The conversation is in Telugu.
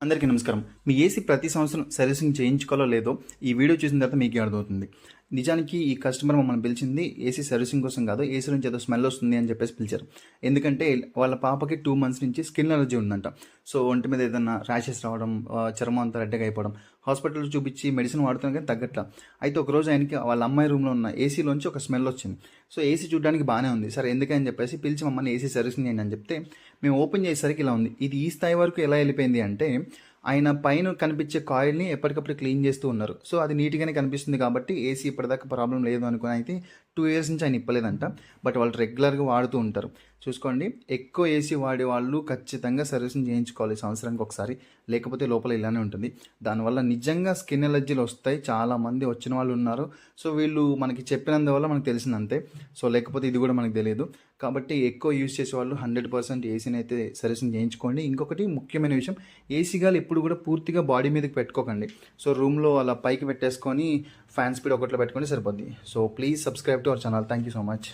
అందరికీ నమస్కారం. మీ ఏసీ ప్రతి సంవత్సరం సర్వీసింగ్ చేయించుకోవాలో లేదో ఈ వీడియో చూసిన తర్వాత మీకే అర్థమవుతుంది. నిజానికి ఈ కస్టమర్ మమ్మల్ని పిలిచింది ఏసీ సర్వీసింగ్ కోసం కాదు, ఏసీ నుంచి ఏదో స్మెల్ వస్తుంది అని చెప్పేసి పిలిచారు. ఎందుకంటే వాళ్ళ పాపకి 2 months నుంచి స్కిన్ అలర్జీ ఉందంట. సో ఒంటి మీద ఏదైనా ర్యాషెస్ రావడం, చర్మం అంతా రెడ్డగా అయిపోవడం, హాస్పిటల్లో చూపించి మెడిసిన్ వాడుతున్నాం కానీ తగ్గట్లా. అయితే ఒకరోజు ఆయనకి వాళ్ళ అమ్మాయి రూమ్లో ఉన్న ఏసీలోంచి ఒక స్మెల్ వచ్చింది. సో ఏసీ చూడడానికి బాగానే ఉంది, సరే ఎందుకని చెప్పేసి పిలిచి మమ్మల్ని ఏసీ సర్వీసింగ్ చేయండి అని చెప్తే మేము ఓపెన్ చేసేసరికి ఇలా ఉంది. ఇది ఈ స్థాయి వరకు ఎలా వెళ్ళిపోయింది అంటే ఆయన పైన కనిపించే కాయిల్ని ఎప్పటికప్పుడు క్లీన్ చేస్తూ ఉన్నారు. సో అది నీట్గానే కనిపిస్తుంది కాబట్టి ఏసీ ఇప్పటిదాకా ప్రాబ్లం లేదు అనుకుని అయితే 2 years నుంచి ఆయన ఇప్పలేదంట. బట్ వాళ్ళు రెగ్యులర్గా వాడుతూ ఉంటారు. చూసుకోండి, ఎక్కువ ఏసీ వాడే వాళ్ళు ఖచ్చితంగా సర్వీసింగ్ చేయించుకోవాలి సంవత్సరానికి ఒకసారి, లేకపోతే లోపల ఇలానే ఉంటుంది. దానివల్ల నిజంగా స్కిన్ ఎలర్జీలు వస్తాయి. చాలామంది వచ్చిన వాళ్ళు ఉన్నారు. సో వీళ్ళు మనకి చెప్పినందువల్ల మనకు తెలిసిందంతే. సో లేకపోతే ఇది కూడా మనకు తెలియదు. కాబట్టి ఎక్కువ యూజ్ చేసే వాళ్ళు 100% ఏసీని అయితే సర్వీసింగ్ చేయించుకోండి. ఇంకొకటి ముఖ్యమైన విషయం, ఏసీ గాలి ఎప్పుడు కూడా పూర్తిగా బాడీ మీదకి పెట్టుకోకండి. సో రూమ్లో అలా పైకి పెట్టేసుకొని ఫ్యాన్ స్పీడ్ ఒకట్లో పెట్టుకొని సరిపోద్ది. So please subscribe to our channel. Thank you so much.